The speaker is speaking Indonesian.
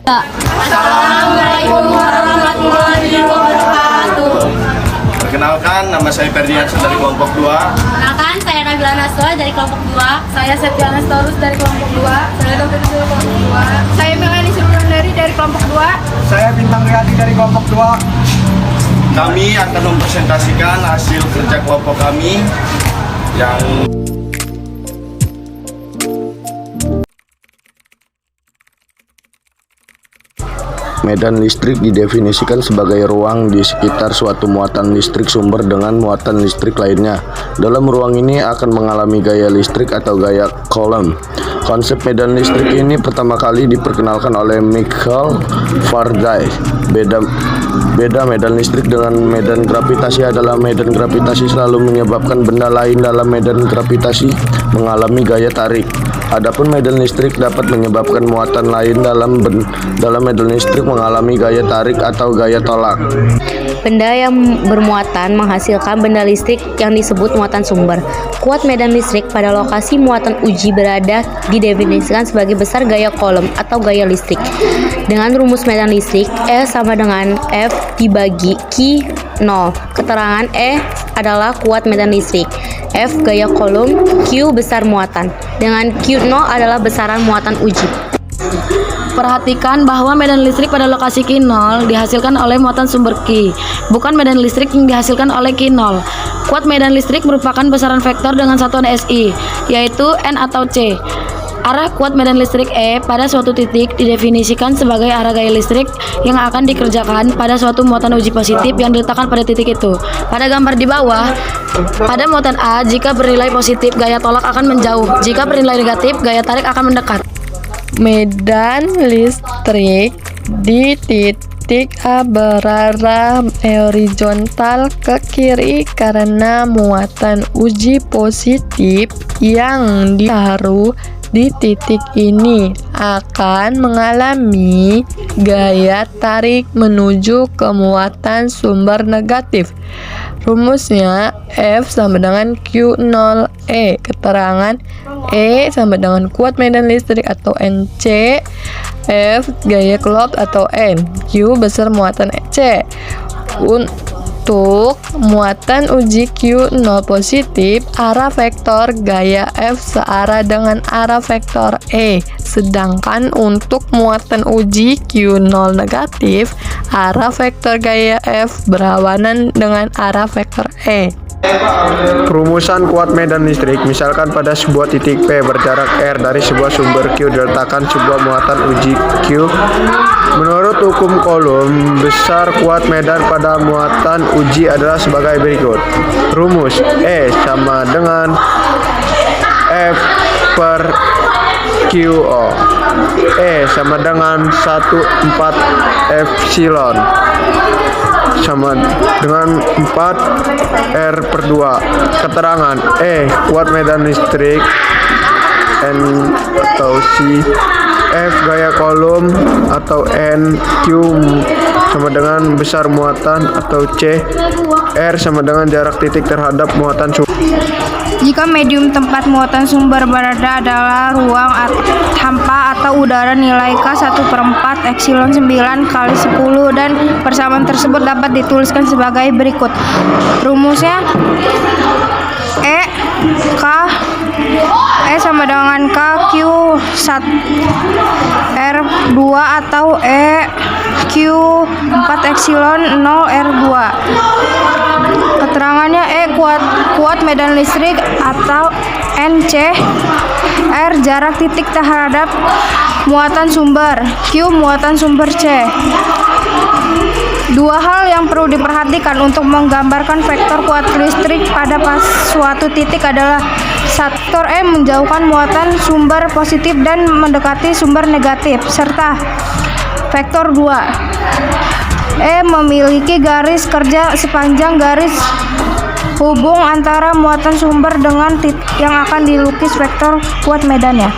Assalamualaikum warahmatullahi wabarakatuh. Perkenalkan, nama saya Ferdiansyah dari kelompok 2. Perkenalkan, saya Nabila Naswa dari kelompok 2. Saya Septiana Storus dari kelompok 2. Saya Dr. dari kelompok 2. Saya Melani Surundari dari kelompok 2. Saya Bintang Riyadi dari kelompok 2. Kami akan mempresentasikan hasil kerja kelompok kami yang medan listrik didefinisikan sebagai ruang di sekitar suatu muatan listrik sumber dengan muatan listrik lainnya. Dalam ruang ini akan mengalami gaya listrik atau gaya Coulomb. Konsep medan listrik ini pertama kali diperkenalkan oleh Michael Faraday. Beda medan listrik dengan medan gravitasi adalah medan gravitasi selalu menyebabkan benda lain dalam medan gravitasi mengalami gaya tarik. Adapun medan listrik dapat menyebabkan muatan lain dalam medan listrik mengalami gaya tarik atau gaya tolak. Benda yang bermuatan menghasilkan benda listrik yang disebut muatan sumber. Kuat medan listrik pada lokasi muatan uji berada didefinisikan sebagai besar gaya Coulomb atau gaya listrik. Dengan rumus medan listrik, E sama dengan F dibagi Q0. Keterangan E adalah kuat medan listrik, F gaya Coulomb, Q besar muatan. Dengan Q0 adalah besaran muatan uji. Perhatikan bahwa medan listrik pada lokasi Q0 dihasilkan oleh muatan sumber Q, bukan medan listrik yang dihasilkan oleh Q0. Kuat medan listrik merupakan besaran vektor dengan satuan SI, yaitu N atau C. Arah kuat medan listrik E pada suatu titik didefinisikan sebagai arah gaya listrik yang akan dikerjakan pada suatu muatan uji positif yang diletakkan pada titik itu. Pada gambar di bawah, pada muatan A, jika bernilai positif, gaya tolak akan menjauh. Jika bernilai negatif, gaya tarik akan mendekat. Medan listrik di titik A berarah horizontal ke kiri karena muatan uji positif yang ditaruh di titik ini akan mengalami gaya tarik menuju ke muatan sumber negatif. Rumusnya F sama dengan Q0E. Keterangan E sama dengan kuat medan listrik atau NC, F gaya Coulomb atau N, Q besar muatan C. Untuk muatan uji Q0 positif, arah vektor gaya F searah dengan arah vektor E. Sedangkan untuk muatan uji Q0 negatif, arah vektor gaya F berlawanan dengan arah vektor E. Perumusan kuat medan listrik, misalkan pada sebuah titik P berjarak R dari sebuah sumber Q diletakkan sebuah muatan uji Q. Menurut hukum Coulomb, besar kuat medan pada muatan uji adalah sebagai berikut. Rumus E sama dengan F per QO. E sama dengan 1/4 epsilon sama dengan 4 R per 2. Keterangan E kuat medan listrik, N atau C, F gaya Coulomb atau N, Q sama dengan besar muatan atau C, R sama dengan jarak titik terhadap muatan sumber. Jika medium tempat muatan sumber berada adalah ruang hampa atau udara, nilai K 1/4 epsilon 9 kali 10 dan persamaan tersebut dapat dituliskan sebagai berikut. Rumusnya E sama dengan K Q 1 R2 atau E Q 4 epsilon 0 R2. Keterangannya E kuat medan listrik atau NC, R jarak titik terhadap muatan sumber, Q muatan sumber C. Dua hal yang perlu diperhatikan untuk menggambarkan vektor kuat listrik pada suatu titik adalah vektor E menjauhkan muatan sumber positif dan mendekati sumber negatif, serta vektor 2 E memiliki garis kerja sepanjang garis hubung antara muatan sumber dengan titik yang akan dilukis vektor kuat medannya.